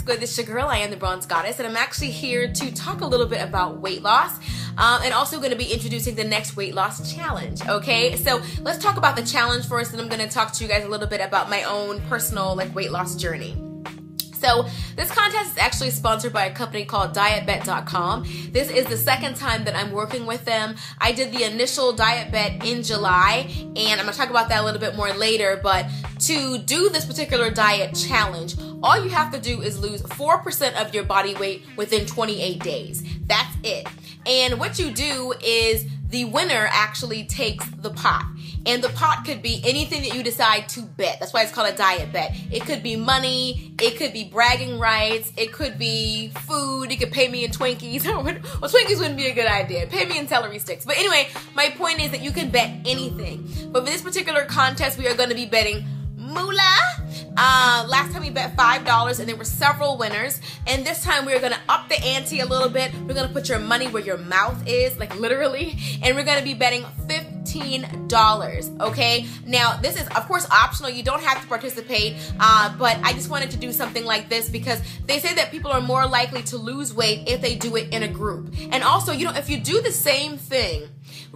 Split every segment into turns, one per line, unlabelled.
good? This is your girl. I am the Bronze Goddess, and I'm actually here to talk a little bit about weight loss, and also going to be introducing the next weight loss challenge. Okay, so let's talk about the challenge first, and I'm going to talk to you guys a little bit about my own personal weight loss journey. So this contest is actually sponsored by a company called DietBet.com. This is the second time that I'm working with them. I did the initial Diet Bet in July, and I'm going to talk about that a little bit more later, but to do this particular diet challenge, all you have to do is lose 4% of your body weight within 28 days. That's it. And what you do is the winner actually takes the pot. And the pot could be anything that you decide to bet. That's why it's called a diet bet. It could be money, it could be bragging rights, it could be food, you could pay me in Twinkies. Well, Twinkies wouldn't be a good idea. Pay me in celery sticks. But anyway, my point is that you can bet anything. But for this particular contest, we are going to be betting moolah. Last time we bet $5 and there were several winners, and this time we're gonna up the ante a little bit. We're gonna put your money where your mouth is, literally, and we're gonna be betting $15, okay? Now, this is, of course, optional. You don't have to participate, but I just wanted to do something like this because they say that people are more likely to lose weight if they do it in a group. And also, if you do the same thing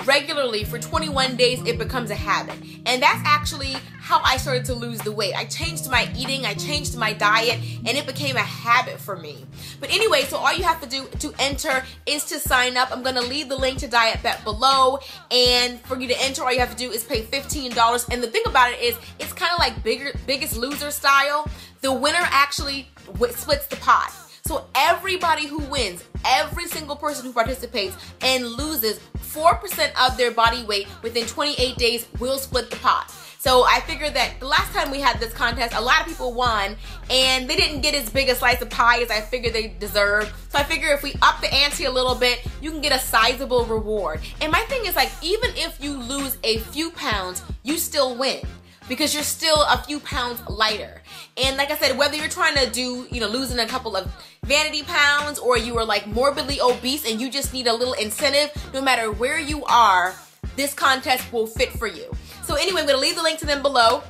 regularly for 21 days, it becomes a habit. And that's actually how I started to lose the weight. I changed my eating, I changed my diet, and it became a habit for me. But anyway, so all you have to do to enter is to sign up. I'm going to leave the link to Diet Bet below, and for you to enter, all you have to do is pay $15. And the thing about it is, it's kind of like Biggest Loser style. The winner actually splits the pot. So everybody who wins, every single person who participates and loses 4% of their body weight within 28 days will split the pot. So I figured that the last time we had this contest, a lot of people won, and they didn't get as big a slice of pie as I figured they deserved. So I figure if we up the ante a little bit, you can get a sizable reward. And my thing is, even if you lose a few pounds, you still win, because you're still a few pounds lighter. And like I said, whether you're trying to do, losing a couple of vanity pounds, or you are morbidly obese and you just need a little incentive, no matter where you are, this contest will fit for you. So anyway, I'm going to leave the link to them below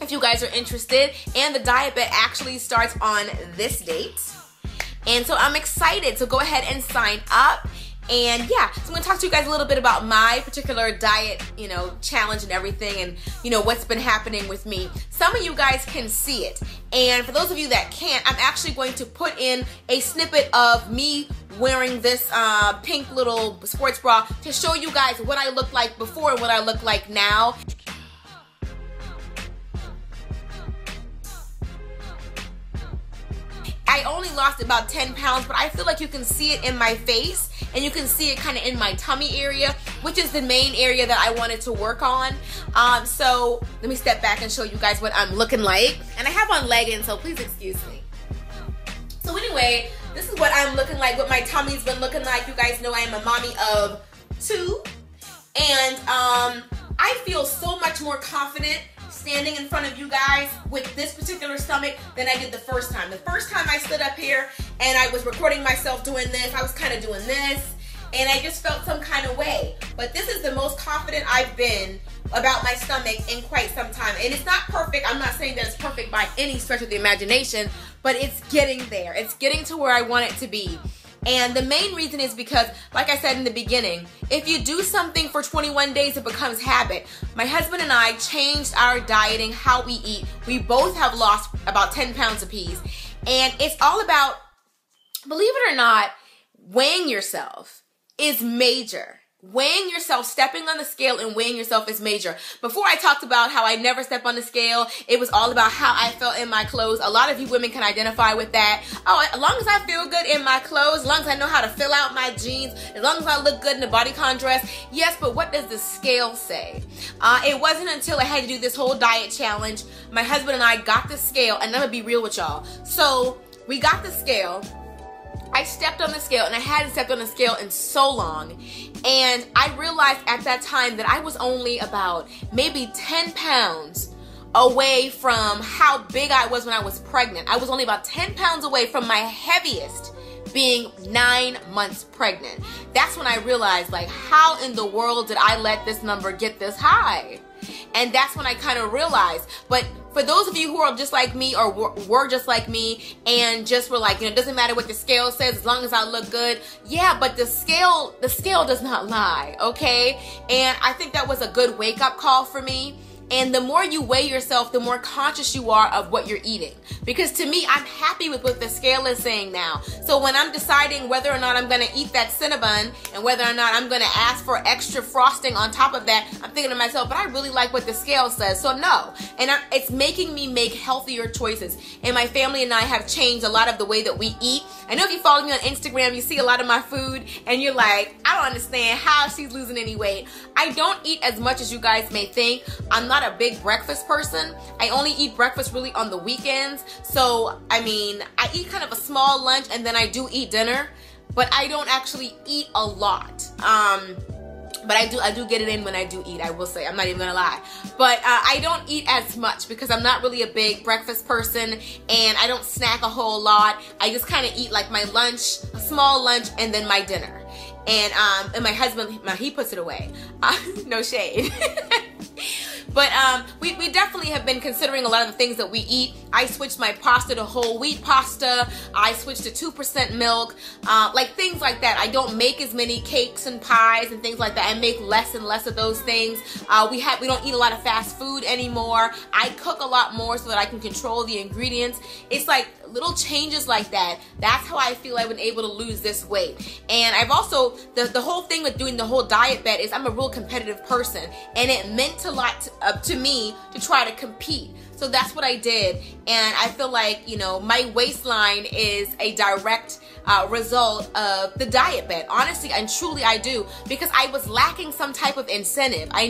if you guys are interested. And the Diet Bet actually starts on this date. And so I'm excited. So go ahead and sign up. And yeah, so I'm going to talk to you guys a little bit about my particular diet, challenge and everything, and, what's been happening with me. Some of you guys can see it. And for those of you that can't, I'm actually going to put in a snippet of me wearing this pink little sports bra to show you guys what I look like before and what I look like now. I only lost about 10 pounds, but I feel like you can see it in my face, and you can see it kind of in my tummy area, which is the main area that I wanted to work on. So let me step back and show you guys what I'm looking like. And I have on leggings, so please excuse me. So anyway, this is what I'm looking like, what my tummy's been looking like. You guys know I am a mommy of 2. And I feel so much more confident standing in front of you guys with this particular stomach than I did the first time. The first time I stood up here and I was recording myself doing this, I was kind of doing this, and I just felt some kind of way. But this is the most confident I've been about my stomach in quite some time. And it's not perfect. I'm not saying that it's perfect by any stretch of the imagination, but it's getting there. It's getting to where I want it to be. And the main reason is because, like I said in the beginning, if you do something for 21 days, it becomes habit. My husband and I changed our dieting, how we eat. We both have lost about 10 pounds apiece. And it's all about, believe it or not, weighing yourself is major. Weighing yourself, stepping on the scale and weighing yourself is major. Before I talked about how I never step on the scale, it was all about how I felt in my clothes. A lot of you women can identify with that. Oh, as long as I feel good in my clothes, as long as I know how to fill out my jeans, as long as I look good in the bodycon dress. Yes, but what does the scale say? It wasn't until I had to do this whole diet challenge, my husband and I got the scale, and I'm gonna be real with y'all. So we got the scale. I stepped on the scale, and I hadn't stepped on the scale in so long, and I realized at that time that I was only about maybe 10 pounds away from how big I was when I was pregnant. I was only about 10 pounds away from my heaviest being 9 months pregnant. That's when I realized, like, how in the world did I let this number get this high? And that's when I kind of realized. But for those of you who are just like me, or were just like me, and just were like, it doesn't matter what the scale says as long as I look good. Yeah, but the scale does not lie, okay? And I think that was a good wake-up call for me. And the more you weigh yourself, the more conscious you are of what you're eating. Because to me, I'm happy with what the scale is saying now. So when I'm deciding whether or not I'm going to eat that Cinnabon, and whether or not I'm going to ask for extra frosting on top of that, I'm thinking to myself, but I really like what the scale says, so no. And it's making me make healthier choices. And my family and I have changed a lot of the way that we eat. I know if you follow me on Instagram, you see a lot of my food, and you're like, I don't understand how she's losing any weight. I don't eat as much as you guys may think. I'm not a big breakfast person. I only eat breakfast really on the weekends. So, I mean, I eat kind of a small lunch, and then I do eat dinner, but I don't actually eat a lot. But I do get it in when I do eat, I will say. I'm not even gonna lie. But I don't eat as much because I'm not really a big breakfast person, and I don't snack a whole lot. I just kind of eat like my lunch, a small lunch, and then my dinner. And my husband, he puts it away. No shade. But we definitely have been considering a lot of the things that we eat. I switched my pasta to whole wheat pasta. I switched to 2% milk, like things like that. I don't make as many cakes and pies and things like that. I make less and less of those things. We don't eat a lot of fast food anymore. I cook a lot more so that I can control the ingredients. It's like little changes like that. That's how I feel I've been able to lose this weight. And I've also, the whole thing with doing the whole diet bet is I'm a real competitive person, and it meant a lot to me to try to compete. So that's what I did, and I feel like, my waistline is a direct result of the diet bet. Honestly and truly I do, because I was lacking some type of incentive. I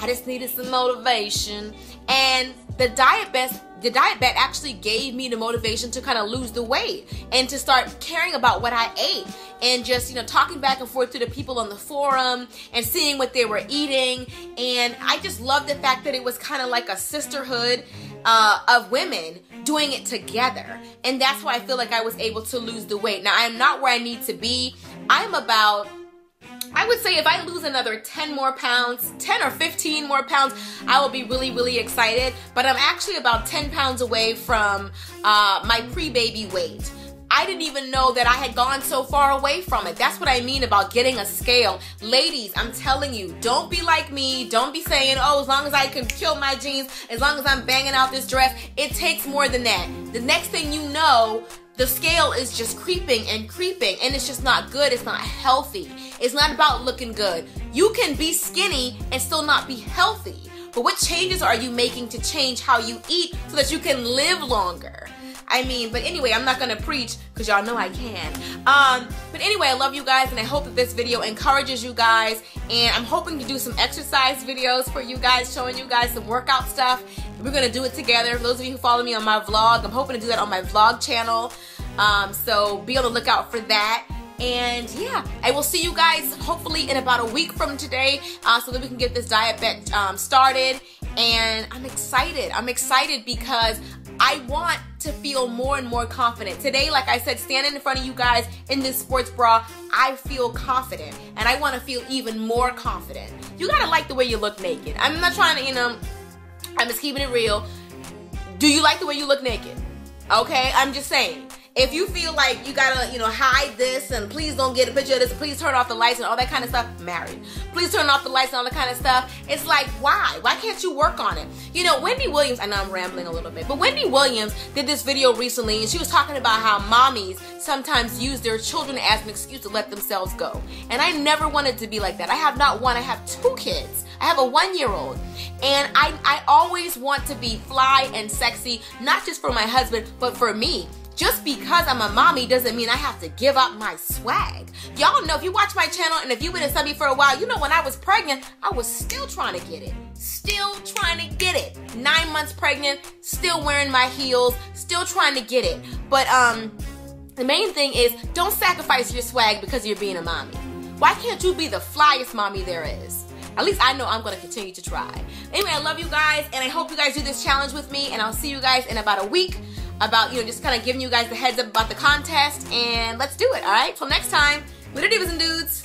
just needed some motivation, and the diet bet actually gave me the motivation to kind of lose the weight and to start caring about what I ate, and just, talking back and forth to the people on the forum and seeing what they were eating. And I just love the fact that it was kind of like a sisterhood of women doing it together. And that's why I feel like I was able to lose the weight. Now, I am not where I need to be. I would say if I lose another 10 more pounds, 10 or 15 more pounds, I will be really, really excited. But I'm actually about 10 pounds away from my pre-baby weight. I didn't even know that I had gone so far away from it. That's what I mean about getting a scale. Ladies, I'm telling you, don't be like me. Don't be saying, oh, as long as I can kill my jeans, as long as I'm banging out this dress. It takes more than that. The next thing you know, the scale is just creeping and creeping, and it's just not good. It's not healthy. It's not about looking good. You can be skinny and still not be healthy. But what changes are you making to change how you eat so that you can live longer? But anyway, I'm not gonna preach because y'all know I can. But anyway, I love you guys, and I hope that this video encourages you guys. And I'm hoping to do some exercise videos for you guys, showing you guys some workout stuff. We're gonna do it together. For those of you who follow me on my vlog, I'm hoping to do that on my vlog channel. So be on the lookout for that. And yeah, I will see you guys hopefully in about a week from today, so that we can get this diet bet started. And I'm excited. I'm excited because I want to feel more and more confident. Today, like I said, standing in front of you guys in this sports bra, I feel confident, and I want to feel even more confident. You gotta like the way you look naked. I'm not trying to, I'm just keeping it real. Do you like the way you look naked? Okay, I'm just saying. If you feel like you gotta, hide this, and please don't get a picture of this, please turn off the lights and all that kind of stuff, married. Please turn off the lights and all that kind of stuff. It's like, why? Why can't you work on it? Wendy Williams, I know I'm rambling a little bit, but Wendy Williams did this video recently, and she was talking about how mommies sometimes use their children as an excuse to let themselves go. And I never wanted to be like that. I have not one, I have 2 kids. I have a 1-year-old. And I always want to be fly and sexy, not just for my husband, but for me. Just because I'm a mommy doesn't mean I have to give up my swag. Y'all know, if you watch my channel and if you've been a subby for a while, you know when I was pregnant, I was still trying to get it. Still trying to get it. 9 months pregnant, still wearing my heels, still trying to get it. But the main thing is, don't sacrifice your swag because you're being a mommy. Why can't you be the flyest mommy there is? At least I know I'm going to continue to try. Anyway, I love you guys, and I hope you guys do this challenge with me, and I'll see you guys in about a week. about, you know, just kind of giving you guys the heads up about the contest, and let's do it, all right? Till next time, later divas and dudes.